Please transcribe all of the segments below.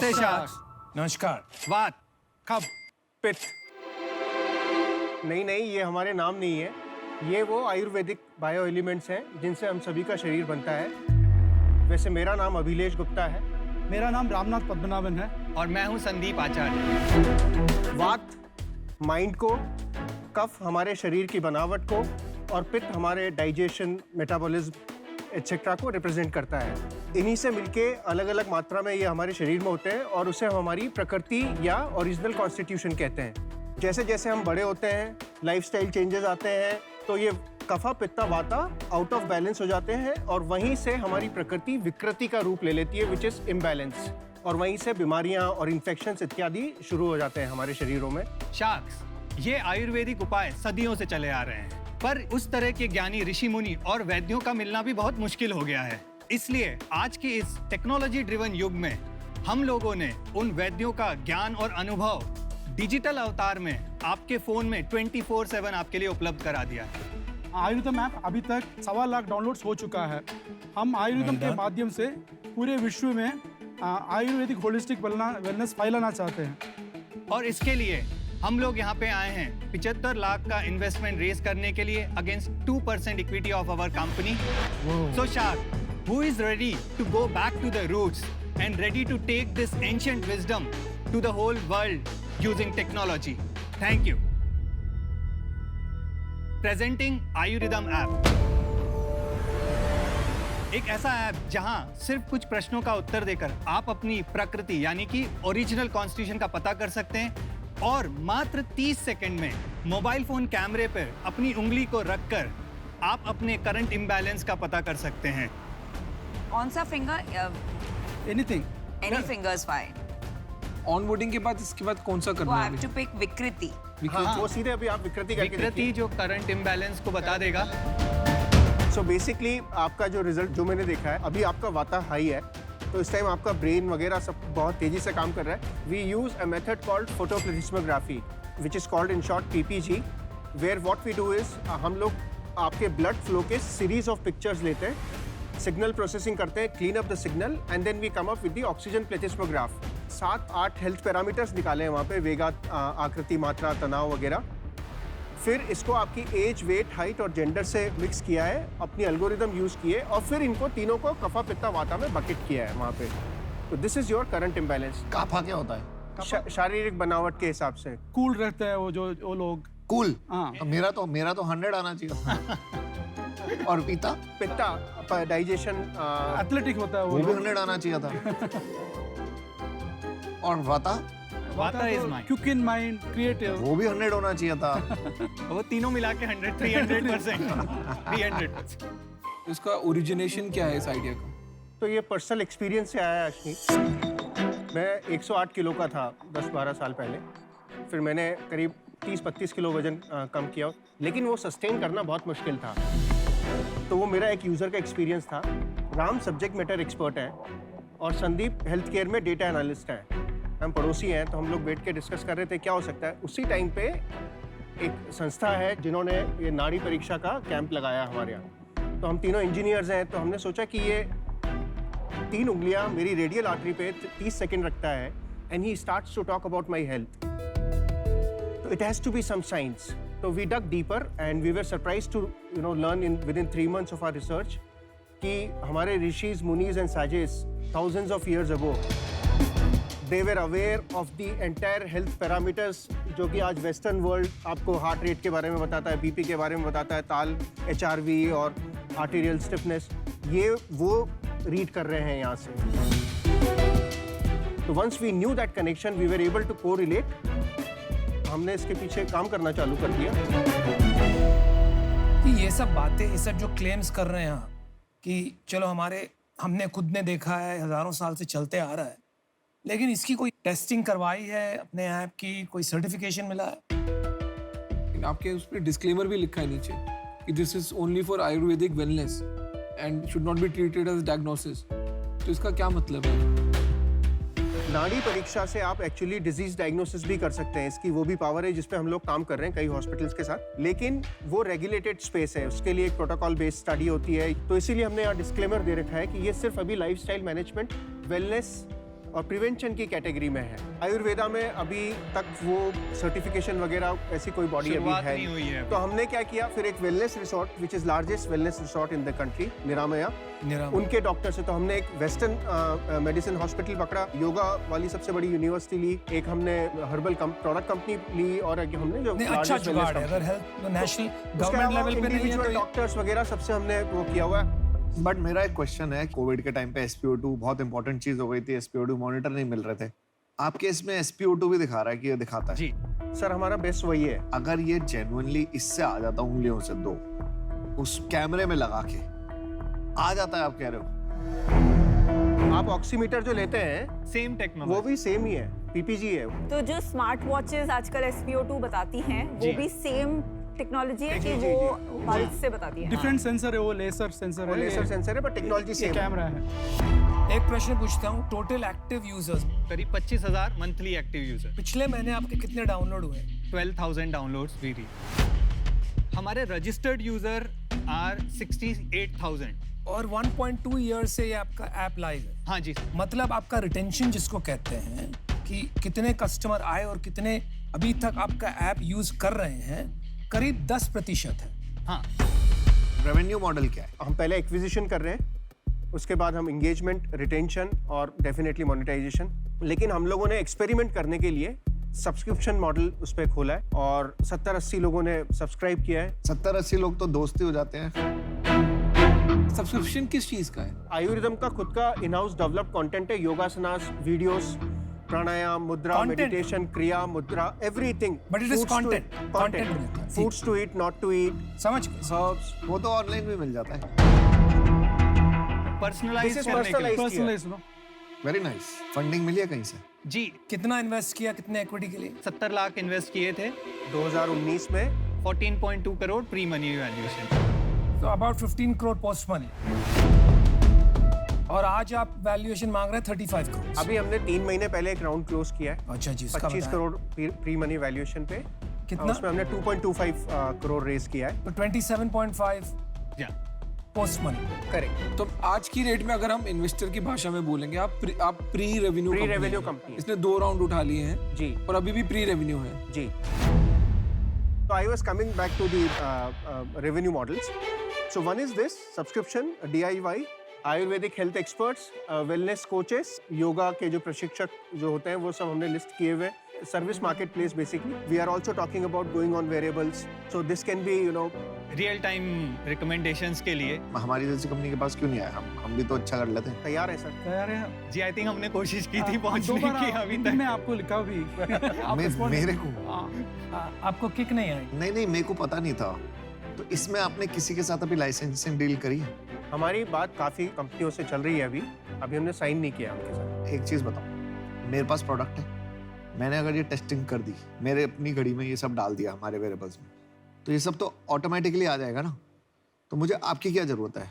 नमस्ते शार्क्स। नमस्कार। वात, कब, पित्त। नहीं, ये हमारे नाम नहीं है। ये वो आयुर्वेदिक बायो एलिमेंट्स हैं जिनसे हम सभी का शरीर बनता है। वैसे मेरा नाम अभिलेष गुप्ता है। मेरा नाम रामनाथ पद्मनाभन है। और मैं हूं संदीप आचार्य। वात माइंड को, कफ हमारे शरीर की बनावट को और पित्त हमारे डाइजेशन, मेटाबॉलिज्म एटसेट्रा को रिप्रेजेंट करता है। इन्हीं से मिलके अलग अलग मात्रा में ये हमारे शरीर में होते हैं और उसे हम हमारी प्रकृति या ओरिजिनल कॉन्स्टिट्यूशन कहते हैं। जैसे जैसे हम बड़े होते हैं, लाइफस्टाइल चेंजेस आते हैं, तो ये कफा पित्ता वाता आउट ऑफ बैलेंस हो जाते हैं और वहीं से हमारी प्रकृति विकृति का रूप ले लेती है, विच इज इम्बैलेंस। और वहीं से बीमारियां और इन्फेक्शंस इत्यादि शुरू हो जाते हैं हमारे शरीरों में। शार्क्स, ये आयुर्वेदिक उपाय सदियों से चले आ रहे हैं, पर उस तरह के ज्ञानी ऋषि मुनि और वैद्यों का मिलना भी बहुत मुश्किल हो गया है। इसलिए आज के इस टेक्नोलॉजी ड्रिवन युग में हम लोगों ने उन वैद्यों का ज्ञान और अनुभव डिजिटल अवतार में आपके फोन में 24/7 आपके लिए उपलब्ध करा दिया है। आयुर्वेदम ऐप अभी तक 1.25 लाख डाउनलोड्स हो चुका है। हम आयुर्वेदम के माध्यम से पूरे विश्व में आयुर्वेदिक होलिस्टिक वेलनेस फैलाना चाहते हैं। और इसके लिए हम लोग यहाँ पे आए हैं 75 लाख का इन्वेस्टमेंट रेज करने के लिए against 2% equity of our company. So shark, who is ready to go back to the roots and ready to take this ancient wisdom to the whole world using technology? Thank you. Presenting Ayurvedam app. एक ऐसा app जहां सिर्फ कुछ प्रश्नों का उत्तर देकर आप अपनी प्रकृति यानी कि ओरिजिनल कॉन्स्टिट्यूशन का पता कर सकते हैं और मात्र 30 सेकंड में मोबाइल फोन कैमरे पर अपनी उंगली को रखकर आप अपने करंट इम्बैलेंस का पता कर सकते हैं। कौन सा finger? Anything, any fingers fine. On boarding के बाद इसके बाद कौन सा वो करना हैव है? टू पिक विकृति। हाँ, वो सीधे अभी आप विकृति करके विकृति जो करंट इम्बैलेंस को बता देगा। सो बेसिकली आपका जो रिजल्ट जो मैंने देखा है, अभी आपका वाता हाई है, तो इस टाइम आपका ब्रेन वगैरह सब बहुत तेजी से काम कर रहा है। We use a method called photoplethysmography which is called in short PPG, where what we do is हम लोग आपके ब्लड फ्लो के सीरीज ऑफ पिक्चर्स लेते हैं, सिग्नल प्रोसेसिंग करते हैं, clean up the signal and then we come up with the oxygen plethysmograph. 7-8 health parameters निकाले हैं वहाँ पे, वेगा, आकृति, मात्रा, तनाव वगैरह। फिर इसको आपकी एज, वेट, हाइट और जेंडर से मिक्स किया है, अपनी एल्गोरिदम यूज किए और फिर इनको तीनों को कफा पित्ता वाता में बकेट किया है वहाँ पे। तो this is your current imbalance. काफा क्या होता है? शारीरिक बनावट के हिसाब से कूल रहते हैं वो लोग। कूल? हाँ। मेरा तो 100 आना चाहिए। और पीता? पित्ता डाइजेशन, एथलेटिक होता है वो भी वो 100 आना चाहिए था। और वाता? वाता is mind, quick in mind, creative, वो भी 100 होना चाहिए था। वो तीनों मिला के 300%। 300%। इसका ओरिजिनेशन क्या है इस आइडिया का? तो ये पर्सनल एक्सपीरियंस से आया है अश्विनी। मैं 108 किलो का था 10-12 साल पहले। फिर मैंने करीब 30-32 किलो वजन कम किया, लेकिन वो सस्टेन करना बहुत मुश्किल था। तो वो मेरा एक यूज़र का एक्सपीरियंस था। राम सब्जेक्ट मैटर एक्सपर्ट है और संदीप हेल्थ केयर में डेटा एनालिस्ट है। हम पड़ोसी हैं, तो हम लोग बैठ के डिस्कस कर रहे थे क्या हो सकता है। उसी टाइम पे एक संस्था है जिन्होंने ये नाड़ी परीक्षा का कैंप लगाया हमारे यहाँ। तो हम तीनों इंजीनियर्स हैं, तो हमने सोचा कि ये 3 उंगलियां मेरी रेडियल आर्टरी पे 30 सेकंड रखता है and he starts to talk about my health. तो it has to be some science. तो we dug deeper and we were surprised to learn within 3 months of our research कि हमारे rishis, munis and sages thousands of years ago they were aware of the entire health parameters जो कि आज western world आपको heart rate के बारे में बताता है, बीपी के बारे में बताता है, ताल, HRV और आर्टेरियल स्टिफनेस, ये वो रीड कर रहे हैं यहाँ से। तो once we knew that connection we were able to correlate. हमने इसके पीछे काम करना चालू कर दिया। ये सब बातें, ये सब जो क्लेम्स कर रहे हैं यहाँ कि चलो हमने खुद ने देखा है, हजारों साल से चलते आ रहा है, लेकिन इसकी कोई टेस्टिंग करवाई है अपने ऐप की, कोई सर्टिफिकेशन मिला है? आपके उस पर डिस्क्लेमर भी लिखा है नीचे कि this is only for Ayurvedic wellness and should not be treated as diagnosis. तो इसका क्या मतलब है? नाड़ी परीक्षा से आप एक्चुअली डिजीज डायग्नोसिस भी कर सकते हैं। इसकी वो भी पावर है जिस पे हम लोग काम कर रहे हैं कई हॉस्पिटल्स के साथ, लेकिन वो रेगुलेटेड स्पेस है, उसके लिए एक प्रोटोकॉल बेस्ड स्टडी होती है। तो इसीलिए हमने यहाँ डिस्क्लेमर दे रखा है कि ये सिर्फ अभी लाइफस्टाइल मैनेजमेंट, वेलनेस और प्रिवेंशन की कैटेगरी में है। आयुर्वेदा में अभी तक वो सर्टिफिकेशन वगैरह ऐसी कोई बॉडी अभी शुरुआत है नहीं हुई है तो हमने क्या किया, फिर एक wellness resort which is largest wellness resort in the country, Niramaya, उनके डॉक्टर से तो हमने एक वेस्टर्न मेडिसिन हॉस्पिटल पकड़ा, योगा वाली सबसे बड़ी यूनिवर्सिटी ली, एक हमने हर्बल प्रोडक्ट कंपनी ली और एक हमने जो अच्छा जुगाड़ है। अगर हेल्थ नेशनल गवर्नमेंट लेवल पे नहीं है तो डॉक्टर्स वगैरह सबसे हमने वो किया हुआ है। बट मेरा एक क्वेश्चन है, कोविड के टाइम पे SpO2 बहुत इंपॉर्टेंट चीज हो गई थी, SpO2 मॉनिटर नहीं मिल रहे थे, आपके इसमें SpO2 भी दिखा रहा है कि ये दिखाता है जी सर, हमारा बेस्ट वही है। अगर ये जेन्युइनली इससे आ जाता उंगलियों से दो उस कैमरे में लगा के आ जाता है, आप कह रहे हो? आप ऑक्सीमीटर जो लेते हैं सेम टेक्नोलॉजी, वो भी सेम ही है, PPG है। तो जो स्मार्ट वॉचेस आजकल SpO2 बताती हैं जी। वो भी सेम टेक्नोलॉजी है कि जी, वो जी। पल्स से बताती है? डिफरेंट सेंसर है, वो लेजर सेंसर वो है, लेजर सेंसर है पर टेक्नोलॉजी ये सेम है। कैमरा है। एक प्रश्न पूछता हूँ, टोटल एक्टिव यूजर्स करीब 25,000 मंथली एक्टिव यूजर, पिछले महीने आपके कितने डाउनलोड हुए? 12,000 डाउनलोड्स वी रीच। हमारे रजिस्टर्ड यूजर आर 68,000। और 1.2 ईयर से ये आपका ऐप लाइव है। हाँ जी, मतलब आपका रिटेंशन जिसको कहते हैं कि कितने कस्टमर आए और कितने अभी तक आपका ऐप यूज कर रहे हैं, करीब 10% है। हाँ। रेवेन्यू मॉडल क्या है? हम पहले एक्विजिशन कर रहे हैं, उसके बाद हम एंगेजमेंट, रिटेंशन और डेफिनेटली मोनेटाइजेशन। लेकिन हम लोगों ने एक्सपेरिमेंट करने के लिए सब्सक्रिप्शन मॉडल उस पर खोला है और 70-80 लोगों ने सब्सक्राइब किया है। 70-80 लोग तो दोस्ती हो जाते हैं। सब्सक्रिप्शन किस चीज का है? आयुर्वेदम का खुद का इन हाउस डेवलप्ड कंटेंट है, योगासनास, वीडियोस, प्राणायाम, मुद्रा, Content. Meditation, kriya, mudra, everything. But it is content. Content मिलता है। Foods to eat, not to eat, समझ गए? हर्ब्स। वो तो ऑनलाइन भी मिल जाता है। पर्सनलाइज This is करने के लिए। personalized. Personalize no, very nice. Funding मिली है कहीं से? जी, कितना इन्वेस्ट किया, कितने इक्विटी के लिए? 70 लाख इन्वेस्ट किए थे, 2019 में 14.2 करोड़ प्री मनी वैल्यूएशन। तो अबाउट 15 करोड़ पोस्ट मनी। और आज आप वैल्यूएशन मांग रहे हैं 35 करोड़। अभी हमने 3 महीने पहले एक राउंड क्लोज किया है, अच्छा जी, उसका 25 बताएं। करोड़ प्री मनी वैल्यूएशन पे। कितना? उसमें हमने 2.25 करोड़ रेज किया है। तो 27.5 या पोस्ट मनी। करेक्ट। तो आज की रेट में अगर हम इन्वेस्टर की भाषा में बोलेंगे, आप प्री रेवेन्यू Pre-revenue company है। इसने 2 राउंड उठा लिए हैं जी और अभी भी प्री रेवेन्यू है। जी। So I was coming back to the revenue models. So one is this subscription, DIY, Ayurvedic health experts, wellness coaches, yoga के जो प्रशिक्षक जो होते हैं वो सब हमने लिस्ट किए हुए। Service market place basically. We are also talking about going on variables, so this can be real time recommendations के लिए हमारी जैसी कंपनी के पास क्यों नहीं आया? हम भी तो अच्छा कर लेते हैं। तैयार है सर। तैयार है। जी, आई थिंक हमने कोशिश की थी दो पहुंचने बार की, अभी हिंदी तक में आपको लिखा भी आप respond मेरे नहीं- को हाँ। आपको किक नहीं आई? नहीं, मेरे को पता नहीं था। तो इसमें आपने किसी के साथ अभी लाइसेंसिंग डील करी है? हमारी बात काफ़ी कंपनियों से चल रही है अभी हमने साइन नहीं किया उनके साथ। एक चीज बताओ, मेरे पास प्रोडक्ट है, मैंने अगर ये टेस्टिंग कर दी, मेरे अपनी घड़ी में ये सब डाल दिया हमारे वेरिएबल्स में, तो ये सब तो ऑटोमेटिकली आ जाएगा ना। तो मुझे आपकी क्या जरूरत है?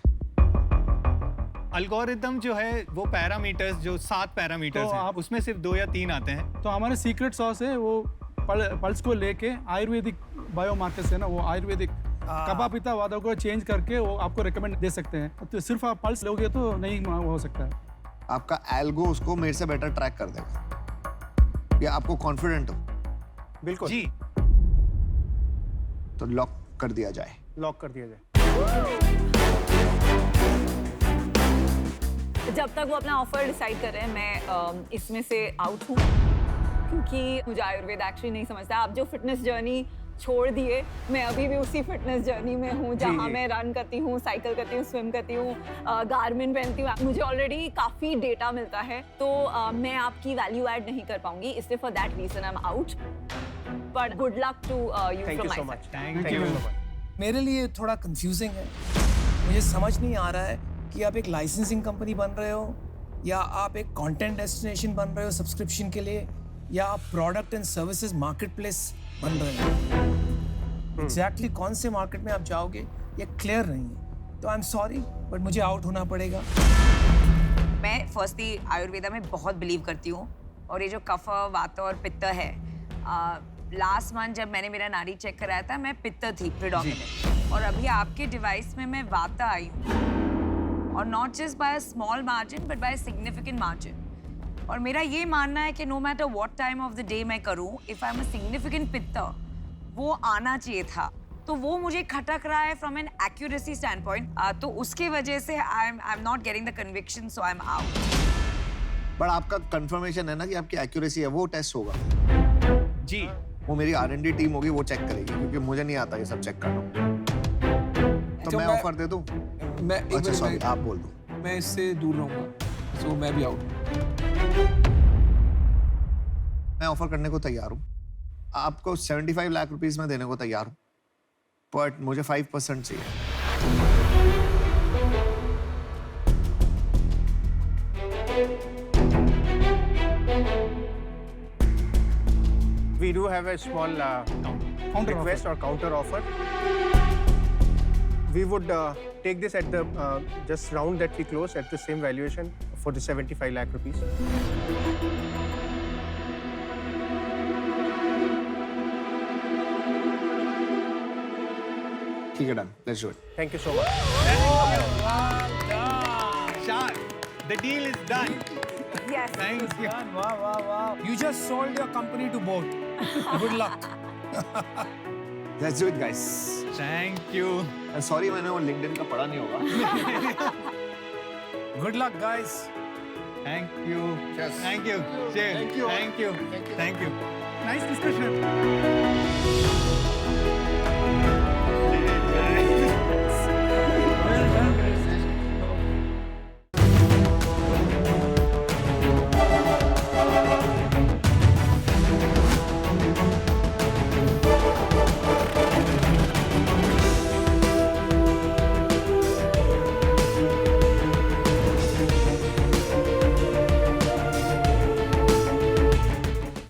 अल्गोरिदम जो है वो पैरामीटर्स, जो 7 पैरामीटर्स तो हैं, आप- उसमें सिर्फ 2 या 3 आते हैं। तो हमारे सीक्रेट सॉस है वो पल्स को लेके आयुर्वेदिक बायोमार्कर्स है ना, वो आयुर्वेदिक कबा पिता वादा को चेंज करके वो आपको रिकमेंड दे सकते हैं। तो सिर्फ आप पल्स लोगे तो नहीं हो सकता है। आपका एल्गो उसको मेरे से बेटर ट्रैक कर देगा। ये आपको कॉन्फिडेंट हो? बिल्कुल जी, तो लॉक कर दिया जाए। लॉक कर दिया जाए। जब तक वो अपना ऑफर डिसाइड कर रहे हैं, मैं इसमें से आउट हूँ क्योंकि मुझे आयुर्वेद एक्चुअली नहीं समझता। आप जो फिटनेस जर्नी छोड़ दिए, मैं अभी भी उसी फिटनेस जर्नी में हूँ जहाँ मैं रन करती हूँ, साइकिल करती हूँ, स्विम करती हूँ, गारमेंट पहनती हूँ। मुझे ऑलरेडी काफ़ी डेटा मिलता है, तो मैं आपकी वैल्यू ऐड नहीं कर पाऊंगी, इसलिए for that reason I am out. But good luck to you thank from you so my much. Thank thank you you. So much. मेरे लिए थोड़ा कंफ्यूजिंग है। मुझे समझ नहीं आ रहा है कि आप एक लाइसेंसिंग कंपनी बन रहे हो या आप एक कंटेंट डेस्टिनेशन बन रहे हो सब्सक्रिप्शन के लिए, या आप product and services market place बन रहे हो। एग्जैक्टली कौन से मार्केट में आप जाओगे ये क्लियर नहीं है। तो आई एम सॉरी बट मुझे आउट होना पड़ेगा। मैं फर्स्टली आयुर्वेदा में बहुत बिलीव करती हूँ, और ये जो कफ, वात और पित्त है, लास्ट मंथ जब मैंने मेरा नाड़ी चेक कराया था, मैं पित्त थी प्रिडोमिनेंट, और अभी आपके डिवाइस में मैं वाता आई हूँ, और not just by a small margin but by a significant margin. और मेरा ये मानना है कि no matter what time of the day मैं करूं, if I am a significant better, वो आना चाहिए था। तो वो मुझे खटक रहा है from an accuracy stand point, तो उसके वजह से I am not getting the conviction, so I am out. But आपका कंफर्मेशन है ना कि आपकी एक्यूरेसी है, वो टेस्ट होगा। जी वो मेरी R&D टीम होगी, वो चेक करेगी, क्योंकि मुझे नहीं आता ये सब चेक करना। तो मैं ऑफर दे दूं? मैं एक अच्छा मिनट सॉरी, में- आप बोल दो। मैं इससे दूर रहूंगा, सो मैं भी आउट। मैं ऑफर करने को तैयार हूँ, आपको 75 लाख रुपीस में देने को तैयार हूँ, बट मुझे 5% चाहिए। We do have a small Counter request or counter offer. We would take this at the just round that we close at the same valuation for the 75 lakh rupees. ठीक है, done, let's do it. Thank you so much. Shah, the deal is done. Yes. Thank you. वाह वाह वाह, you just sold your company to both. Good luck. Let's do it guys. Thank you. Sorry मैंने वो LinkedIn का पढ़ा नहीं होगा। Good luck, guys. Thank you. Yes. Thank you. Cheers. Thank you. Thank you. Thank you. Nice discussion.